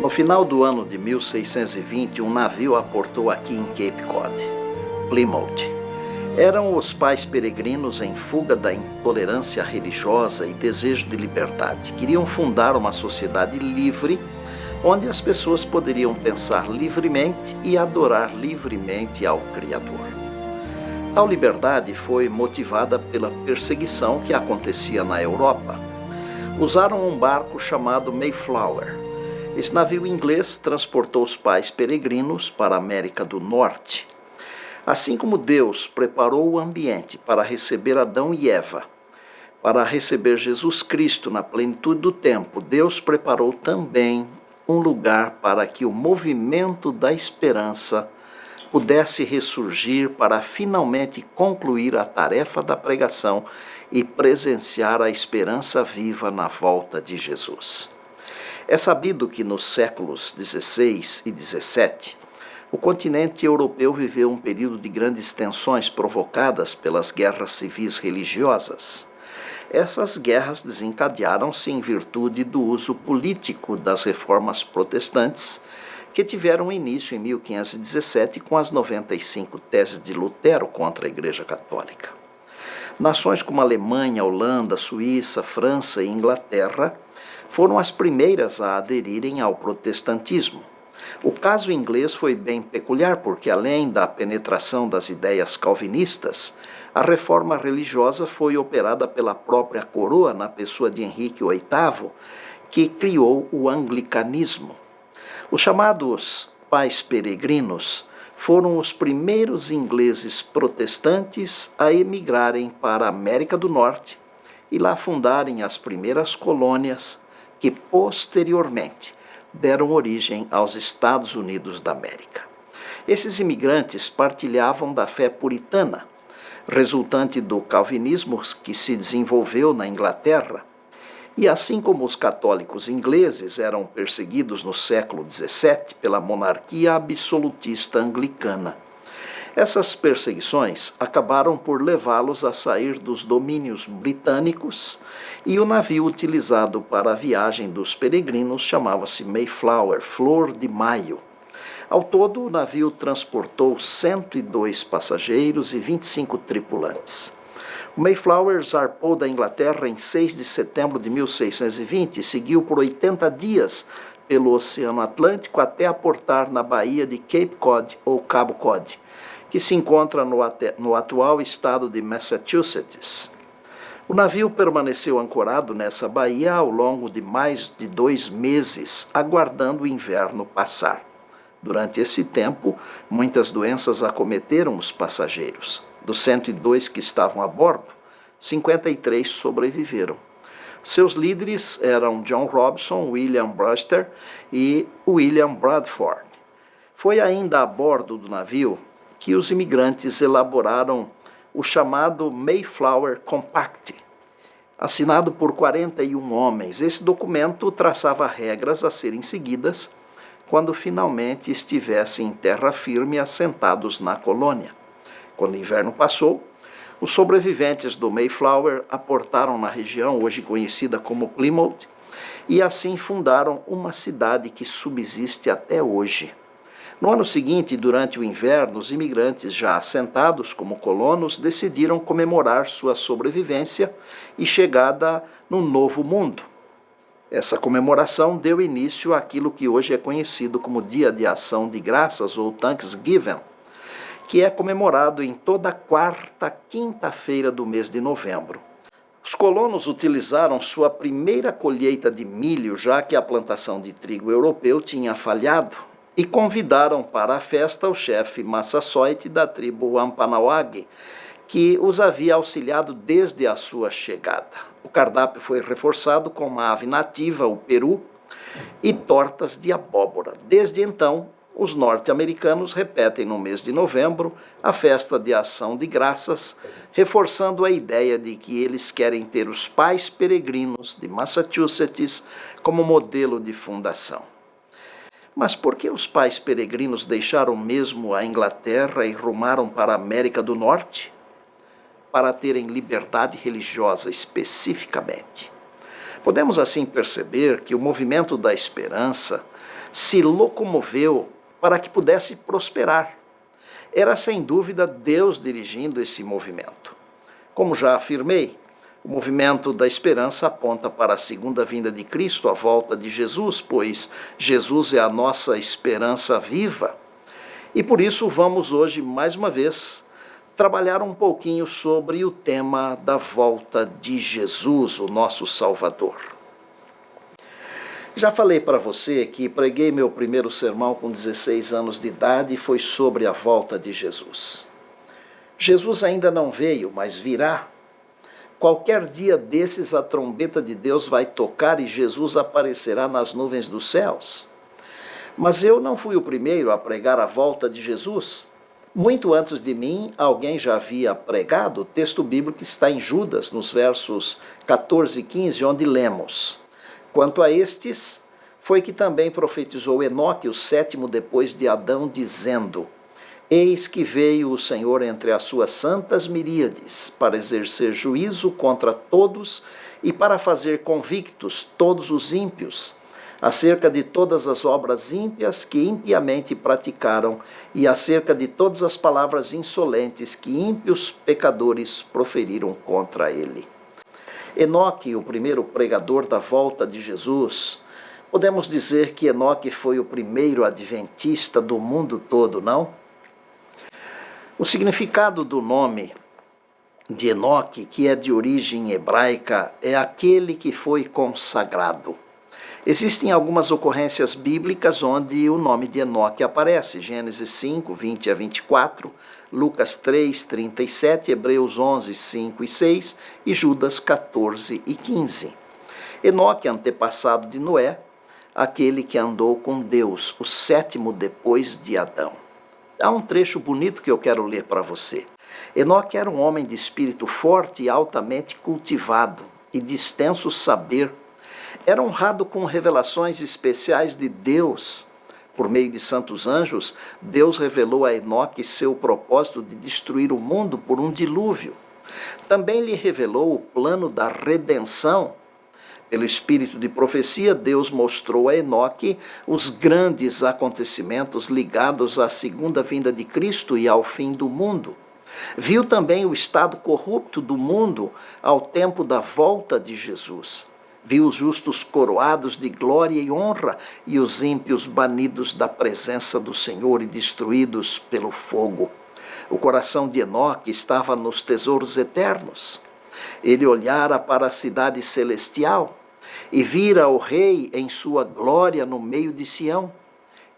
No final do ano de 1620, um navio aportou aqui em Cape Cod, Plymouth. Eram os pais peregrinos em fuga da intolerância religiosa e desejo de liberdade. Queriam fundar uma sociedade livre, onde as pessoas poderiam pensar livremente e adorar livremente ao Criador. Tal liberdade foi motivada pela perseguição que acontecia na Europa. Usaram um barco chamado Mayflower. Esse navio inglês transportou os pais peregrinos para a América do Norte. Assim como Deus preparou o ambiente para receber Adão e Eva, para receber Jesus Cristo na plenitude do tempo, Deus preparou também um lugar para que o movimento da esperança pudesse ressurgir para finalmente concluir a tarefa da pregação e presenciar a esperança viva na volta de Jesus. É sabido que nos séculos XVI e XVII, o continente europeu viveu um período de grandes tensões provocadas pelas guerras civis religiosas. Essas guerras desencadearam-se em virtude do uso político das reformas protestantes, que tiveram início em 1517 com as 95 teses de Lutero contra a Igreja Católica. Nações como Alemanha, Holanda, Suíça, França e Inglaterra foram as primeiras a aderirem ao protestantismo. O caso inglês foi bem peculiar porque, além da penetração das ideias calvinistas, a reforma religiosa foi operada pela própria coroa na pessoa de Henrique VIII, que criou o anglicanismo. Os chamados pais peregrinos foram os primeiros ingleses protestantes a emigrarem para a América do Norte e lá fundarem as primeiras colônias que, posteriormente, deram origem aos Estados Unidos da América. Esses imigrantes partilhavam da fé puritana, resultante do calvinismo que se desenvolveu na Inglaterra, e assim como os católicos ingleses eram perseguidos no século XVII pela monarquia absolutista anglicana. Essas perseguições acabaram por levá-los a sair dos domínios britânicos e o navio utilizado para a viagem dos peregrinos chamava-se Mayflower, Flor de Maio. Ao todo, o navio transportou 102 passageiros e 25 tripulantes. O Mayflower zarpou da Inglaterra em 6 de setembro de 1620 e seguiu por 80 dias pelo Oceano Atlântico até aportar na Baía de Cape Cod ou Cabo Cod, que se encontra no atual estado de Massachusetts. O navio permaneceu ancorado nessa baía ao longo de mais de 2 meses, aguardando o inverno passar. Durante esse tempo, muitas doenças acometeram os passageiros. Dos 102 que estavam a bordo, 53 sobreviveram. Seus líderes eram John Robson, William Brewster e William Bradford. Foi ainda a bordo do navio que os imigrantes elaboraram o chamado Mayflower Compact, assinado por 41 homens. Esse documento traçava regras a serem seguidas quando finalmente estivessem em terra firme assentados na colônia. Quando o inverno passou, os sobreviventes do Mayflower aportaram na região hoje conhecida como Plymouth e assim fundaram uma cidade que subsiste até hoje. No ano seguinte, durante o inverno, os imigrantes já assentados como colonos decidiram comemorar sua sobrevivência e chegada no Novo Mundo. Essa comemoração deu início àquilo que hoje é conhecido como Dia de Ação de Graças ou Thanksgiving, que é comemorado em toda quarta quinta-feira do mês de novembro. Os colonos utilizaram sua primeira colheita de milho, já que a plantação de trigo europeu tinha falhado, e convidaram para a festa o chefe Massasoit da tribo Wampanoag, que os havia auxiliado desde a sua chegada. O cardápio foi reforçado com uma ave nativa, o peru, e tortas de abóbora. Desde então, os norte-americanos repetem no mês de novembro a festa de ação de graças, reforçando a ideia de que eles querem ter os pais peregrinos de Massachusetts como modelo de fundação. Mas por que os pais peregrinos deixaram mesmo a Inglaterra e rumaram para a América do Norte? Para terem liberdade religiosa especificamente. Podemos assim perceber que o movimento da esperança se locomoveu para que pudesse prosperar. Era sem dúvida Deus dirigindo esse movimento. Como já afirmei, o movimento da esperança aponta para a segunda vinda de Cristo, a volta de Jesus, pois Jesus é a nossa esperança viva. E por isso vamos hoje, mais uma vez, trabalhar um pouquinho sobre o tema da volta de Jesus, o nosso Salvador. Já falei para você que preguei meu primeiro sermão com 16 anos de idade e foi sobre a volta de Jesus. Jesus ainda não veio, mas virá. Qualquer dia desses a trombeta de Deus vai tocar e Jesus aparecerá nas nuvens dos céus. Mas eu não fui o primeiro a pregar a volta de Jesus. Muito antes de mim, alguém já havia pregado. O texto bíblico está em Judas, nos versos 14 e 15, onde lemos: quanto a estes, foi que também profetizou Enoque, o sétimo depois de Adão, dizendo: eis que veio o Senhor entre as suas santas miríades, para exercer juízo contra todos e para fazer convictos todos os ímpios, acerca de todas as obras ímpias que impiamente praticaram e acerca de todas as palavras insolentes que ímpios pecadores proferiram contra ele. Enoque, o primeiro pregador da volta de Jesus, podemos dizer que Enoque foi o primeiro adventista do mundo todo, não? O significado do nome de Enoque, que é de origem hebraica, é aquele que foi consagrado. Existem algumas ocorrências bíblicas onde o nome de Enoque aparece: Gênesis 5, 20 a 24, Lucas 3, 37, Hebreus 11, 5 e 6 e Judas 14 e 15. Enoque, antepassado de Noé, aquele que andou com Deus, o sétimo depois de Adão. Há um trecho bonito que eu quero ler para você. Enoque era um homem de espírito forte e altamente cultivado e de extenso saber. Era honrado com revelações especiais de Deus. Por meio de santos anjos, Deus revelou a Enoque seu propósito de destruir o mundo por um dilúvio. Também lhe revelou o plano da redenção. Pelo espírito de profecia, Deus mostrou a Enoque os grandes acontecimentos ligados à segunda vinda de Cristo e ao fim do mundo. Viu também o estado corrupto do mundo ao tempo da volta de Jesus. Viu os justos coroados de glória e honra e os ímpios banidos da presença do Senhor e destruídos pelo fogo. O coração de Enoque estava nos tesouros eternos. Ele olhara para a cidade celestial e vira o Rei em sua glória no meio de Sião.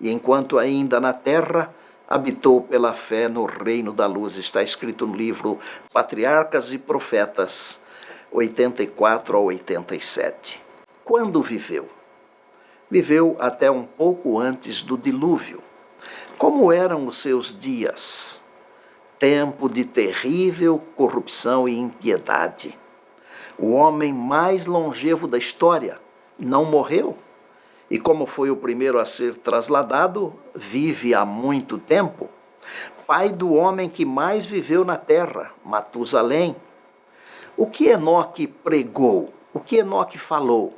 E enquanto ainda na terra, habitou pela fé no reino da luz. Está escrito no livro Patriarcas e Profetas, 84 a 87. Quando viveu? Viveu até um pouco antes do dilúvio. Como eram os seus dias? Tempo de terrível corrupção e impiedade. O homem mais longevo da história não morreu. E como foi o primeiro a ser trasladado, vive há muito tempo. Pai do homem que mais viveu na terra, Matusalém. O que Enoque pregou? O que Enoque falou?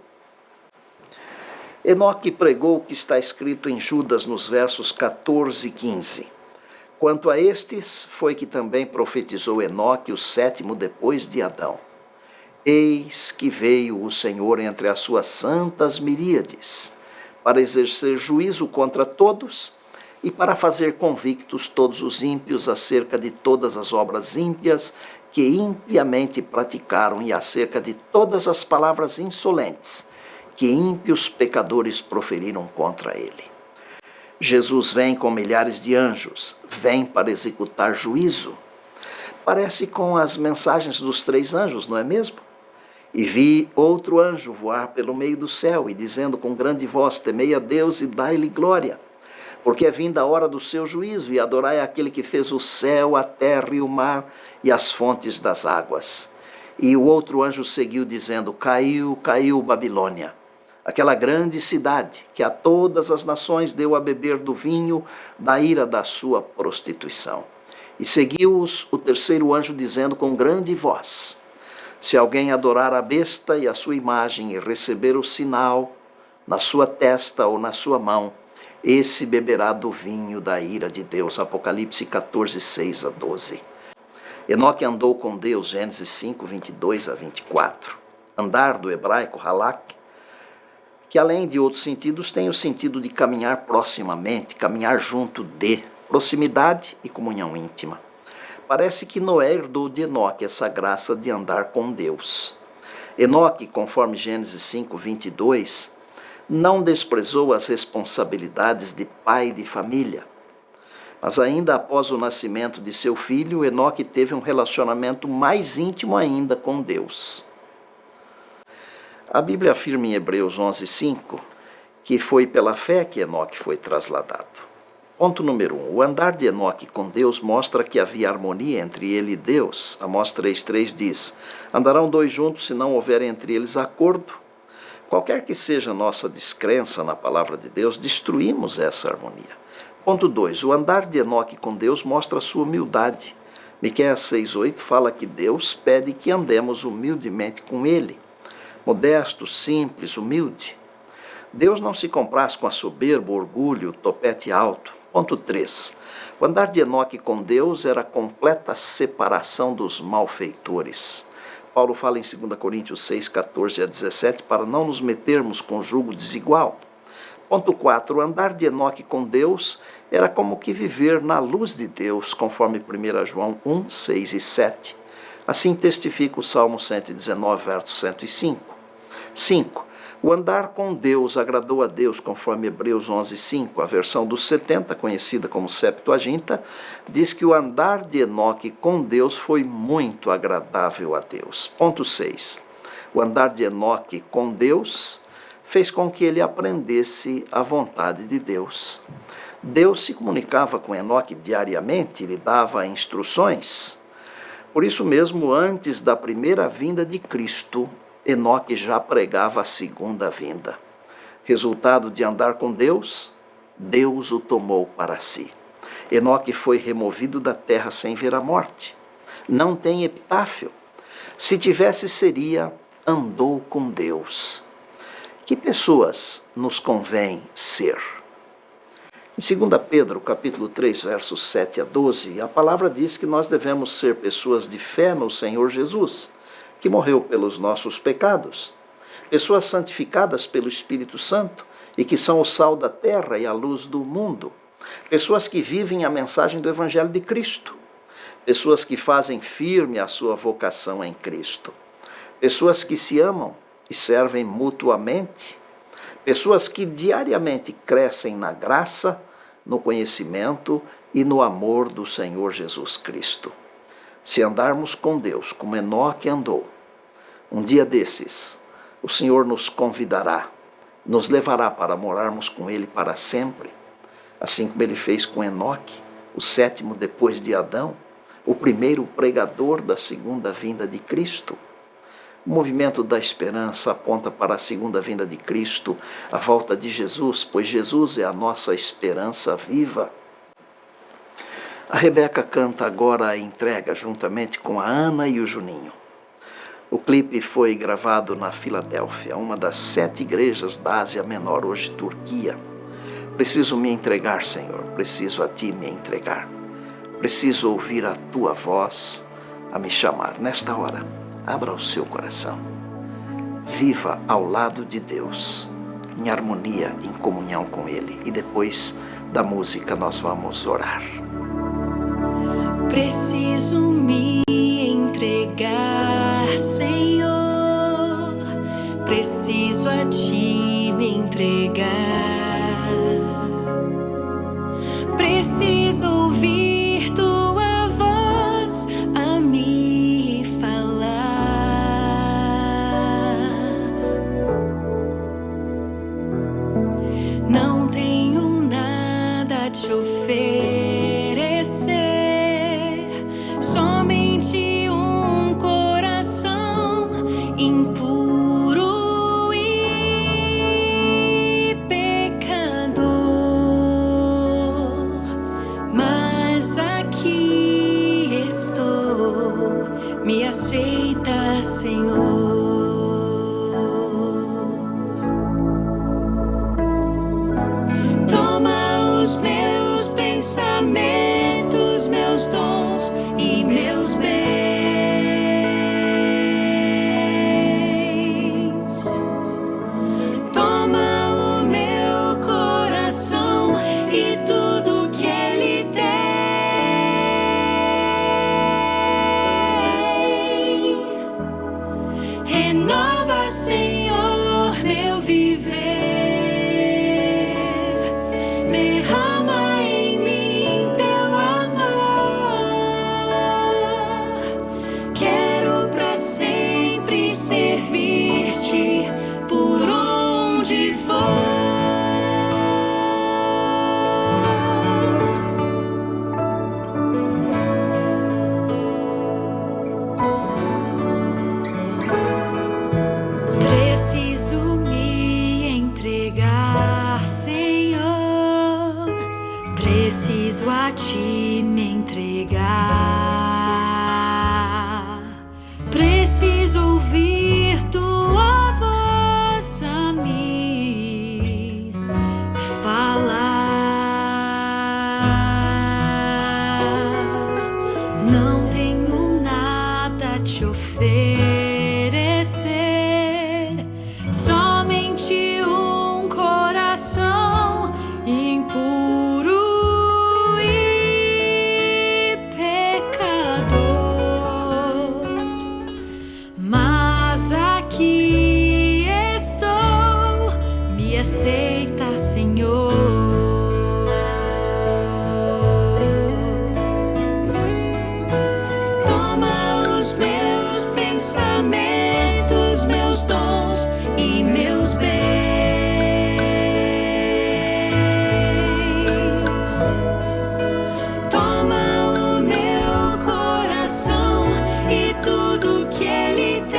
Enoque pregou o que está escrito em Judas nos versos 14 e 15. Quanto a estes, foi que também profetizou Enoque, o sétimo depois de Adão. Eis que veio o Senhor entre as suas santas miríades, para exercer juízo contra todos e para fazer convictos todos os ímpios acerca de todas as obras ímpias que impiamente praticaram e acerca de todas as palavras insolentes que ímpios pecadores proferiram contra ele. Jesus vem com milhares de anjos, vem para executar juízo. Parece com as mensagens dos 3 anjos, não é mesmo? E vi outro anjo voar pelo meio do céu e dizendo com grande voz: temei a Deus e dai-lhe glória, porque é vinda a hora do seu juízo, e adorai aquele que fez o céu, a terra e o mar e as fontes das águas. E o outro anjo seguiu dizendo: caiu, caiu Babilônia, aquela grande cidade que a todas as nações deu a beber do vinho da ira da sua prostituição. E seguiu-os o terceiro anjo dizendo com grande voz: se alguém adorar a besta e a sua imagem e receber o sinal na sua testa ou na sua mão, esse beberá do vinho da ira de Deus. Apocalipse 14, 6 a 12. Enoque andou com Deus, Gênesis 5, 22 a 24. Andar, do hebraico halak, que além de outros sentidos tem o sentido de caminhar proximamente, caminhar junto de, proximidade e comunhão íntima. Parece que Noé herdou de Enoque essa graça de andar com Deus. Enoque, conforme Gênesis 5, 22, não desprezou as responsabilidades de pai de família. Mas ainda após o nascimento de seu filho, Enoque teve um relacionamento mais íntimo ainda com Deus. A Bíblia afirma em Hebreus 11, 5, que foi pela fé que Enoque foi trasladado. Ponto número 1. O andar de Enoque com Deus mostra que havia harmonia entre ele e Deus. Amós 3,3 diz: andarão dois juntos se não houver entre eles acordo. Qualquer que seja a nossa descrença na palavra de Deus, destruímos essa harmonia. Ponto 2. O andar de Enoque com Deus mostra a sua humildade. Miqueias 6,8 fala que Deus pede que andemos humildemente com Ele. Modesto, simples, humilde. Deus não se compraz com a soberba, o orgulho, o topete alto. Ponto 3. O andar de Enoque com Deus era a completa separação dos malfeitores. Paulo fala em 2 Coríntios 6, 14 a 17, para não nos metermos com jugo desigual. Ponto 4. O andar de Enoque com Deus era como que viver na luz de Deus, conforme 1 João 1, 6 e 7. Assim testifica o Salmo 119, verso 105. 5. O andar com Deus agradou a Deus, conforme Hebreus 11, 5. A versão dos 70, conhecida como Septuaginta, diz que o andar de Enoque com Deus foi muito agradável a Deus. Ponto 6. O andar de Enoque com Deus fez com que ele aprendesse a vontade de Deus. Deus se comunicava com Enoque diariamente, lhe dava instruções. Por isso mesmo, antes da primeira vinda de Cristo, Enoque já pregava a segunda vinda. Resultado de andar com Deus, Deus o tomou para si. Enoque foi removido da terra sem ver a morte. Não tem epitáfio. Se tivesse, seria: andou com Deus. Que pessoas nos convém ser? Em 2 Pedro, capítulo 3, versos 7 a 12, a palavra diz que nós devemos ser pessoas de fé no Senhor Jesus, que morreu pelos nossos pecados, pessoas santificadas pelo Espírito Santo e que são o sal da terra e a luz do mundo, pessoas que vivem a mensagem do Evangelho de Cristo, pessoas que fazem firme a sua vocação em Cristo, pessoas que se amam e servem mutuamente, pessoas que diariamente crescem na graça, no conhecimento e no amor do Senhor Jesus Cristo. Se andarmos com Deus como Enoque andou, um dia desses, o Senhor nos convidará, nos levará para morarmos com Ele para sempre, assim como Ele fez com Enoque, o sétimo depois de Adão, o primeiro pregador da segunda vinda de Cristo. O movimento da esperança aponta para a segunda vinda de Cristo, a volta de Jesus, pois Jesus é a nossa esperança viva. A Rebeca canta agora a entrega, juntamente com a Ana e o Juninho. O clipe foi gravado na Filadélfia, uma das 7 igrejas da Ásia Menor, hoje Turquia. Preciso me entregar, Senhor, preciso a Ti me entregar. Preciso ouvir a Tua voz a me chamar. Nesta hora, abra o seu coração. Viva ao lado de Deus, em harmonia, em comunhão com Ele. E depois da música nós vamos orar. Preciso me entregar, Senhor. Preciso a Ti me entregar. Preciso ouvir Tua voz a me falar. Não tenho nada a Te oferecer. Somente um coração impuro e pecador, mas pensamentos, meus dons e meus bens. Toma o meu coração e tudo que ele tem. Renova, Senhor, meu viver. Derrama em mim teu amor. Quero pra sempre servir-te por onde for. Preciso me entregar, Senhor. Preciso a ti me entregar. Preciso ouvir tua voz a me falar. Não tenho nada a te oferecer, somente um coração impuro e pecador. Mas aqui estou, me aceita, Senhor. Toma os meus pensamentos, meus dons e meus bens. Toma o meu coração e tudo que ele tem.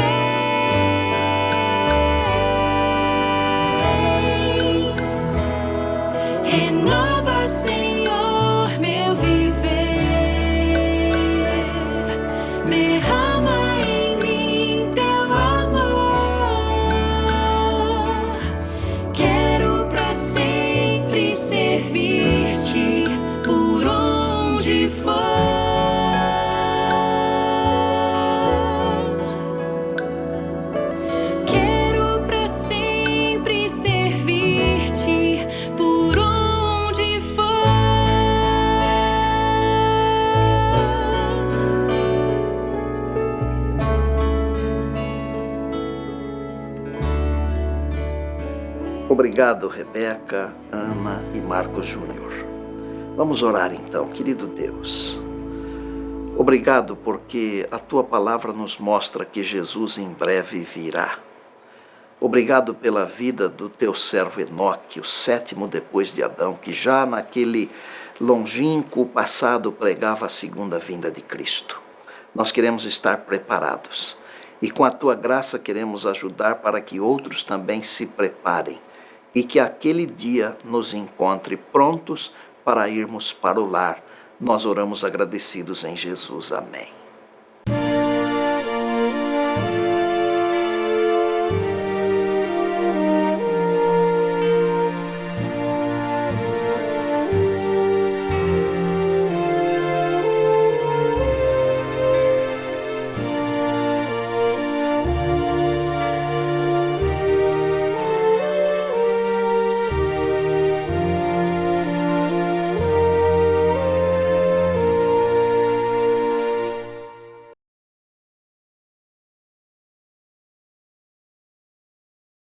Renova, Senhor, meu viver. Derrama em mim teu amor. Quero pra sempre servir-te por onde for. Quero pra sempre servir-te por onde for. Obrigado, Rebeca, Ana e Marcos Júnior. Vamos orar então, querido Deus. Obrigado porque a tua palavra nos mostra que Jesus em breve virá. Obrigado pela vida do teu servo Enoque, o sétimo depois de Adão, que já naquele longínquo passado pregava a segunda vinda de Cristo. Nós queremos estar preparados e com a tua graça queremos ajudar para que outros também se preparem e que aquele dia nos encontre prontos para irmos para o lar. Nós oramos agradecidos em Jesus. Amém.